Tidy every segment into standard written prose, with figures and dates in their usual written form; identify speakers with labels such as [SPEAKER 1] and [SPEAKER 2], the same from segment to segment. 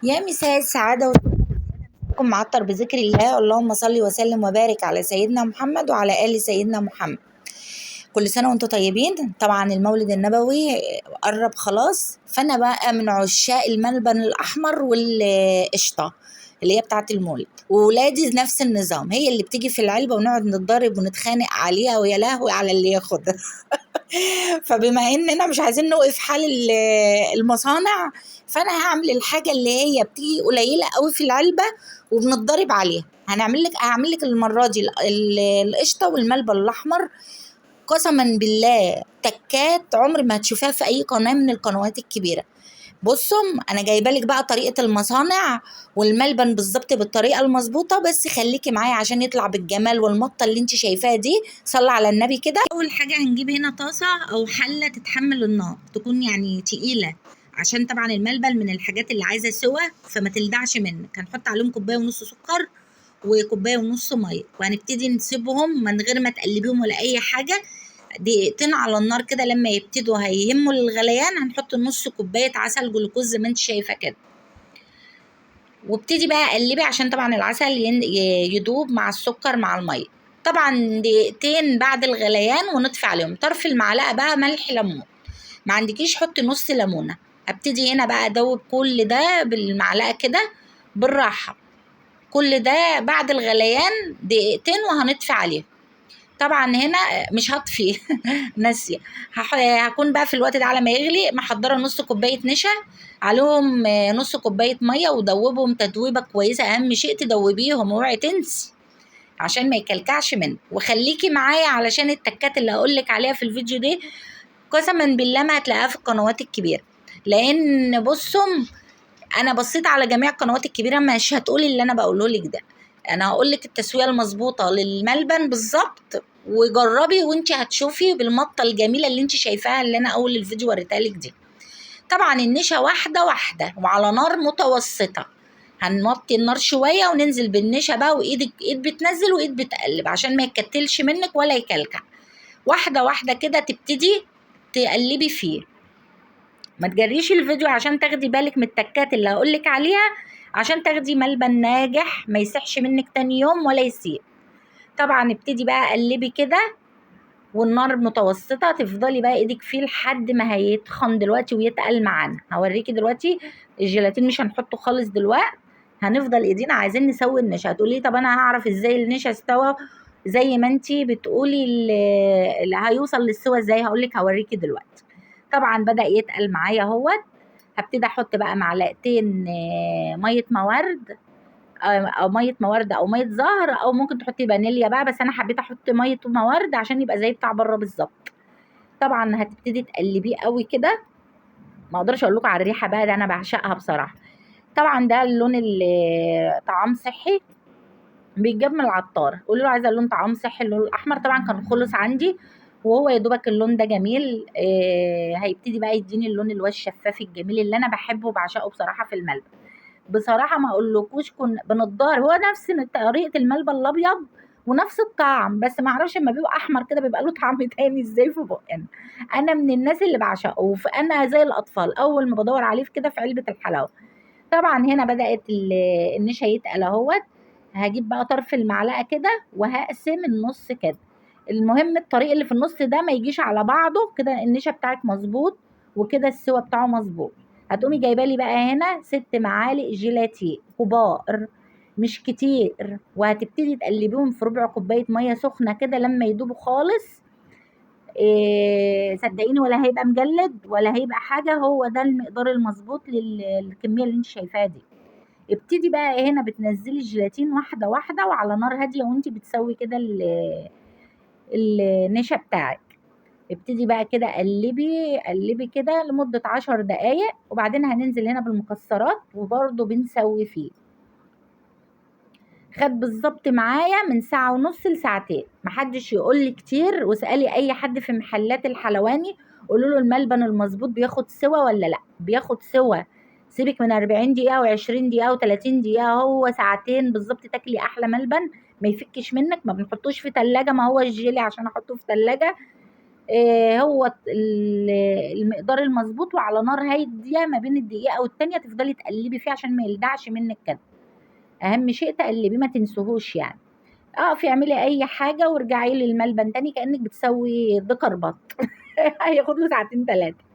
[SPEAKER 1] يا مساء السعادة وكم معطر بذكر الله. اللهم صل وسلم وبارك على سيدنا محمد وعلى آل سيدنا محمد. كل سنة وانتم طيبين. طبعا المولد النبوي قرب خلاص، فأنا بقى من عشاق الملبن الأحمر والقشطة اللي هي بتاعة المولد، وولادي نفس النظام، هي اللي بتيجي في العلبة ونقعد نتضارب ونتخانق عليها، ويا لهوي على اللي ياخدها. فبما اننا مش عايزين نوقف حال المصانع، فانا هعمل الحاجه اللي هي بتيجي قليله قوي في العلبه وبنتضرب عليها. هعمل لك المره دي القشطه والملبن الاحمر. قسما بالله تكات عمر ما هتشوفها في اي قناه من القنوات الكبيره. بصوا، انا جايبه لك بقى طريقه المصانع والملبن بالظبط بالطريقه المظبوطه، بس خليكي معايا عشان يطلع بالجمال والمطه اللي انت شايفاها دي. صلى على النبي كده. اول حاجه هنجيب هنا طاسه او حله تتحمل النار، تكون يعني تقيله، عشان طبعا الملبن من الحاجات اللي عايزه سوا فما تلدعش منك. هنحط عليهم كوبايه ونص سكر وكوبايه ونص ميه، وهنبتدي نسيبهم من غير ما تقلبيهم ولا اي حاجه دقيقتين على النار كده. لما يبتدوا هيهموا للغليان هنحط نص كوبايه عسل جلوكوز زي ما انت شايفه كده، وابتدي بقى قلبي عشان طبعا العسل يدوب مع السكر مع الميه. طبعا دقيقتين بعد الغليان ونطفي عليهم. طرف المعلقه بقى ملح ليمون، ما عندكيش حطي نص ليمونه. ابتدي هنا بقى ادوب كل ده بالمعلقه كده بالراحه. كل ده بعد الغليان دقيقتين وهنطفي عليه. طبعا هنا مش هطفي ناسيه. هكون بقى في الوقت ده على ما يغلي محضره نص كوبايه نشا، عليهم نص كوبايه ميه، ودوبهم تدويبه كويسه. اهم شيء تدوبيهم، اوعي تنسي عشان ما يكلكعش منك. وخليكي معايا علشان التكات اللي هقول لك عليها في الفيديو دي قسما بالله ما هتلاقيها في القنوات الكبيره. لان بصوا، انا بصيت على جميع القنوات الكبيره مش هتقولي اللي انا بقوله لك ده. انا هقول لك التسويه المظبوطه للملبن بالظبط، وجربي وانت هتشوفي بالمطه الجميله اللي انت شايفاها اللي انا اول الفيديو وريتها لك دي. طبعا النشا واحده واحده وعلى نار متوسطه. هنوطي النار شويه وننزل بالنشا بقى، وايدك ايد بتنزل وايد بتقلب عشان ما يتكتلش منك ولا يكلكع. واحده واحده كده تبتدي تقلبي فيه. ما تجريش الفيديو عشان تاخدي بالك من التكات اللي هقولك عليها، عشان تاخدي ملبن ناجح ما يسحش منك تاني يوم ولا يسيب. طبعا ابتدي بقى قلبي كده والنار متوسطة، تفضلي بقى ايدك فيه لحد ما هيتخن دلوقتي ويتقل معانا. هوريكي دلوقتي الجيلاتين مش هنحطه خالص دلوقتي، هنفضل ايدينا عايزين نسوي النشا. هتقولي طب انا هعرف ازاي النشا استوى زي ما انتي بتقولي اللي هيوصل للسوى ازاي؟ هقولك هوريكي دلوقتي. طبعا بدأ يتقل معايا اهوت. هبتدي احط بقى معلقتين ميه موارد، او ميه موارد او ميه زهر، او ممكن تحطي فانيليا بقى، بس انا حبيت احط ميه موارد عشان يبقى زي بتاع بره بالظبط. طبعا هتبتدي تقلبيه قوي كده. ما اقدرش اقول لكم على الريحه بقى، ده انا بعشقها بصراحه. طبعا ده اللون اللي طعام صحي بيتجاب من العطار. قولي له عايزه اللون طعام صحي. اللون الاحمر طبعا كان خلص عندي، وهو يا دوبك اللون ده جميل. هيبتدي بقى يديني اللون اللي هو الشفاف الجميل اللي انا بحبه وبعشقه بصراحه في الملبن. بصراحه ما اقولكوش كنا بنضار، هو نفس طريقه الملبن الابيض ونفس الطعم، بس ما اعرفش لما بيبقى احمر كده بيبقى له طعم تاني ازاي في بقنا. انا من الناس اللي بعشقه، فانا زي الاطفال اول ما بدور عليه في كده في علبه الحلاوه. طبعا هنا بدات النشا يتقل اهوت. هجيب بقى طرف المعلقه كده وهقسم النص كده. المهم الطريق اللي في النص ده ما يجيش على بعضه كده، النشا بتاعك مظبوط وكده السوا بتاعه مظبوط. هتقومي جايبه لي بقى هنا 6 معالق جيلاتين كبار، مش كتير، وهتبتدي تقلبيهم في ربع كوبايه ميه سخنه كده لما يدوبوا خالص. صدقيني ولا هيبقى مجلد ولا هيبقى حاجه، هو ده المقدار المظبوط للكميه اللي انت شايفاها دي. ابتدي بقى هنا بتنزلي الجيلاتين واحده واحده وعلى نار هاديه وانت بتسوي كده النشا بتاعك. ابتدي بقى كده قلبي قلبي كده لمدة 10 دقايق، وبعدين هننزل هنا بالمكسرات وبرضه بنسوي فيه. خد بالظبط معايا من ساعة ونص لساعتين. محدش يقول لي كتير، واسألي أي حد في محلات الحلواني قولوا له الملبن المظبوط بياخد سوا ولا لأ. بياخد سوا. سيبك من 40 دقيقة و20 دقيقة و30 دقيقة، هو ساعتين بالظبط تاكلي أحلى ملبن ما يفكش منك. ما بنحطوش في تلاجة، ما هو الجيلي عشان أحطه في تلاجة هو المقدار المظبوط، وعلى نار هاديه ما بين الدقيقه والتانيه تفضلي تقلبي فيه عشان ما يلدعش منك كده. اهم شيء تقلبيه ما تنسوهوش يعني. اقفي اعملي اي حاجه وارجعي للملبن تاني كانك بتسوي ذكر بط. هياخد له ساعتين ثلاثه.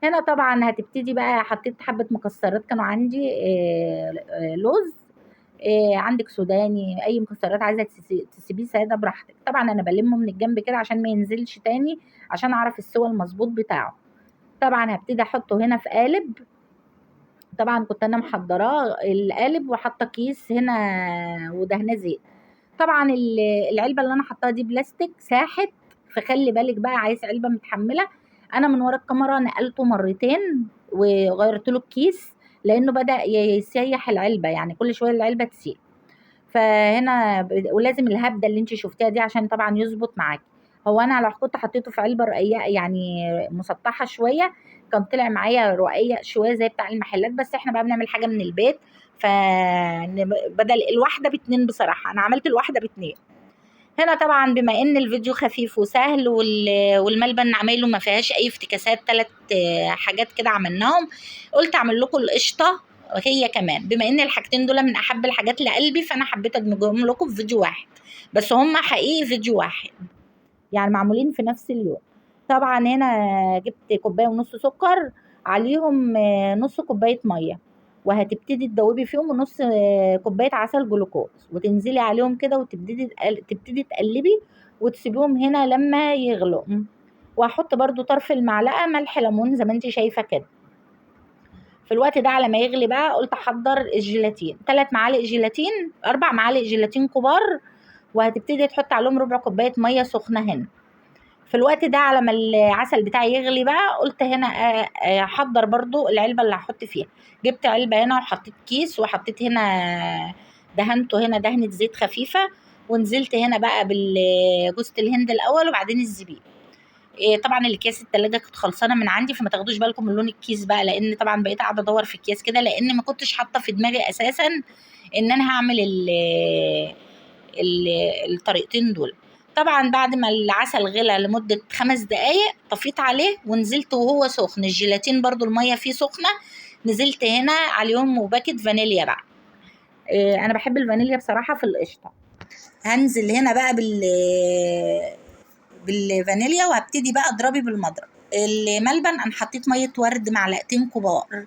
[SPEAKER 1] هنا طبعا هتبتدي بقى، حطيت حبه مكسرات كانوا عندي، لوز، عندك سوداني، اي مكسرات عايزه تسيبيه ساده براحتك. طبعا انا بلمه من الجنب كده عشان ما ينزلش تاني، عشان اعرف السوى المظبوط بتاعه. طبعا هبتدي احطه هنا في قالب. طبعا كنت انا محضراه القالب وحاطه كيس هنا ودهناه زيت. طبعا العلبه اللي انا حطاها دي بلاستيك ساحت، فخلي بالك بقى، عايز علبه متحمله. انا من ورا الكاميرا نقلته مرتين وغيرت له الكيس، لانه بدا يسيح العلبه، يعني كل شويه العلبه تسيح. فهنا ولازم الهبده اللي انت شفتيها دي عشان طبعا يظبط معاكي. هو انا لو كنت حطيته في علبه رقيقه يعني مسطحه شويه، كان طلع معايا رقيق شويه زي بتاع المحلات، بس احنا بقى بنعمل حاجه من البيت، فبدل الواحده باتنين بصراحه انا عملت الواحده باتنين. هنا طبعا بما ان الفيديو خفيف وسهل والملبن عمايله ما فيهاش اي افتكاسات، 3 حاجات كده عملناهم، قلت اعمل لكم القشطه هي كمان. بما ان الحاجتين دول من احب الحاجات لقلبي، فانا حبيت ادمجهم لكم في فيديو واحد، بس هم حقيقي فيديو واحد يعني معمولين في نفس اليوم. طبعا هنا جبت كوبايه ونص سكر، عليهم نص كوبايه ميه، وهتبتدي تدوبي فيهم ونص كوبايه عسل جلوكوز، وتنزلي عليهم كده وتبتدي تقلبي وتسيبيهم هنا لما يغلوا. وهحط برضو طرف المعلقه ملح ليمون زي ما انت شايفه كده. في الوقت ده على ما يغلي بقى، قلت احضر الجيلاتين، 3 معالق جيلاتين، 4 معالق جيلاتين كبار، وهتبتدي تحط عليهم ربع كوبايه ميه سخنه هنا. في الوقت ده على ما العسل بتاعي يغلي بقى، قلت هنا احضر برضو العلبه اللي هحط فيها. جبت علبه هنا وحطيت كيس، وحطيت هنا دهنته هنا دهنه زيت خفيفه، ونزلت هنا بقى بالجوز الهند الاول وبعدين الزبيب. طبعا الاكياس التلاجة كانت خلصانه من عندي، فما تاخدوش بالكم من لون الكيس بقى، لان طبعا بقيت قاعده ادور في الكيس كده، لان ما كنتش حاطه في دماغي اساسا ان انا هعمل ال الطريقتين دول. طبعا بعد ما العسل غلى لمدة 5 دقايق طفيت عليه ونزلت وهو سخن الجيلاتين، برضو المية فيه سخنة، نزلت هنا عليهم وباكت فانيليا بقى. انا بحب الفانيليا بصراحة في القشطة. هنزل هنا بقى بالفانيليا، وهبتدي بقى اضربي بالمضرب. الملبن انا حطيت مية ورد معلقتين كبار،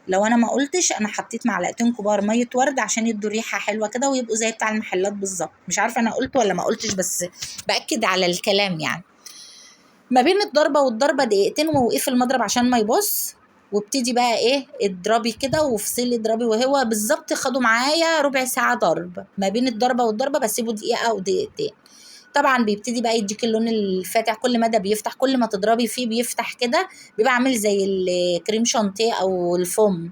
[SPEAKER 1] لو انا ما قلتش انا حطيت معلقتين كبار ميه ورد عشان يدوا ريحه حلوه كده ويبقوا زي بتاع المحلات بالظبط. مش عارفه انا قلت ولا ما قلتش، بس باكد على الكلام يعني. ما بين الضربه والضربه دقيقتين ووقفي المضرب عشان ما يبص، وابتدي بقى ايه اضربي كده وافصلي اضربي، وهو بالظبط خدوا معايا ربع ساعه ضرب ما بين الضربه والضربه، بسيبه دقيقه او دقيقتين. طبعا بيبتدي بقى يديك اللون الفاتح، كل مدى بيفتح، كل ما تضربي فيه بيفتح كده، بيبقى عامل زي الكريم شانتيه او الفوم.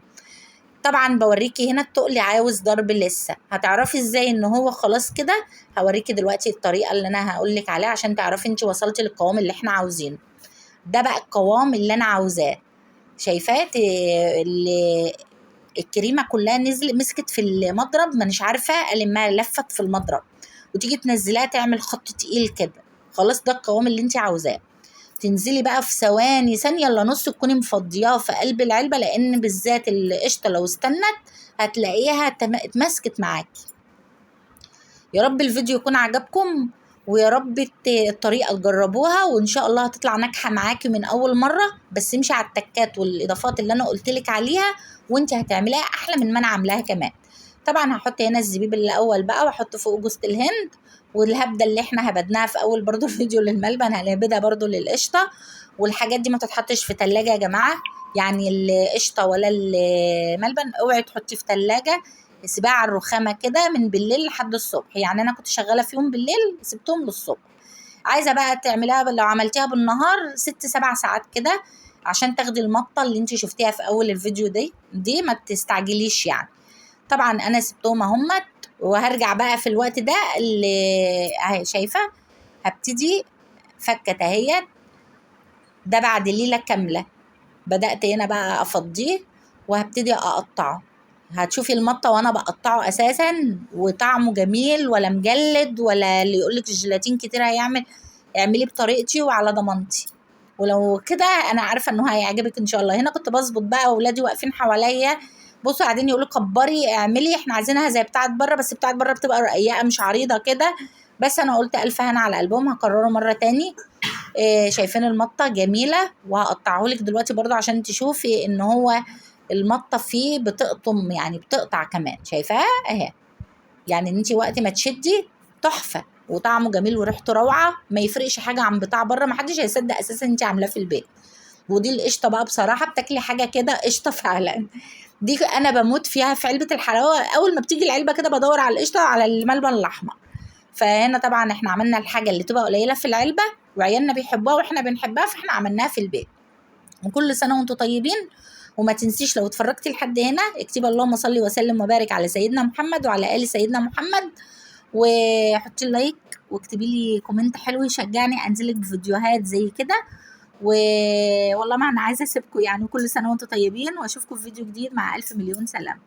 [SPEAKER 1] طبعا بوريكي هنا التقل عاوز ضرب لسه، هتعرفي ازاي ان هو خلاص كده؟ هوريكي دلوقتي الطريقه اللي انا هقولك عليها عشان تعرفي انت وصلتي للقوام اللي احنا عاوزينه. ده بقى القوام اللي انا عاوزاه. شايفاه الكريمه كلها نزل مسكت في المضرب، مانيش عارفه المها، لفت في المضرب، وتيجي تنزليها تعمل خط تقيل كده. خلاص ده القوام اللي انت عاوزاه. تنزلي بقى في ثواني ثانيه الا نص تكوني مفضياها في قلب العلبه، لان بالذات القشطه لو استنت هتلاقيها اتمسكت معاكي. يا رب الفيديو يكون عجبكم، ويا رب الطريقه تجربوها، وان شاء الله هتطلع ناجحه معاكي من اول مره. بس امشي على التكات والاضافات اللي انا قلتلك عليها، وانت هتعمليها احلى من ما انا عاملاها كمان. طبعا هحط هنا الزبيب الاول بقى، واحط فوق جوز الهند، والهبده اللي احنا هبدناها في اول برضو الفيديو للملبن هنهبدها برضو للقشطه. والحاجات دي ما تتحطش في تلاجة يا جماعه، يعني القشطه ولا الملبن اوعي تحطي في تلاجة، سيبها على الرخامه كده من بالليل لحد الصبح. يعني انا كنت شغاله فيهم بالليل سبتهم للصبح. عايزه بقى تعمليها لو عملتيها بالنهار 6-7 ساعات كده، عشان تاخدي المطه اللي انت شفتيها في اول الفيديو دي ما تستعجليش يعني. طبعا انا سبتهم اهمت، وهرجع بقى في الوقت ده اللي اهي شايفه هبتدي فكت اهيت. ده بعد ليله كامله بدات هنا بقى افضيه، وهبتدي اقطعه. هتشوفي المطه وانا بقطعه اساسا، وطعمه جميل ولا مجلد، ولا اللي يقولك الجيلاتين كتير هيعمل. اعملي بطريقتي وعلى ضمانتي، ولو كده انا عارفه انه هيعجبك ان شاء الله. هنا كنت بظبط بقى، اولادي واقفين حواليا بصوا قاعدين يقولوا كبري اعملي، احنا عايزينها زي بتاعت بره، بس بتاعت بره بتبقى رقيقه مش عريضه كده. بس انا قلت الف هنا على قلبهم، هكرره مره تاني. شايفين المطه جميله، وهقطعهولك دلوقتي برضو عشان تشوفي ان هو المطه فيه بتقطم، يعني بتقطع كمان، شايفاها اهي. يعني انت وقت ما تشدي تحفه، وطعمه جميل وريحته روعه، ما يفرقش حاجه عن بتاع بره، ما حدش هيصدق اساسا انت عاملاه في البيت. ودي القشطه بقى بصراحه، بتاكلي حاجه كده قشطه فعلا. دي انا بموت فيها في علبه الحلاوه، اول ما بتيجي العلبه كده بدور على القشطه وعلى الملبن الاحمر. فهنا طبعا احنا عملنا الحاجه اللي تبقى قليله في العلبه وعيالنا بيحبوها واحنا بنحبها، فاحنا عملناها في البيت. وكل سنه وانتم طيبين. وما تنسيش لو اتفرجتي لحد هنا اكتبي اللهم صل وسلم وبارك على سيدنا محمد وعلى ال سيدنا محمد، وحطي لايك واكتبي لي كومنت حلو يشجعني انزلك بفيديوهات زي كده. والله ما انا عايزه اسيبكم يعني، كل سنه وانتم طيبين، واشوفكم في فيديو جديد مع الف مليون سلامه.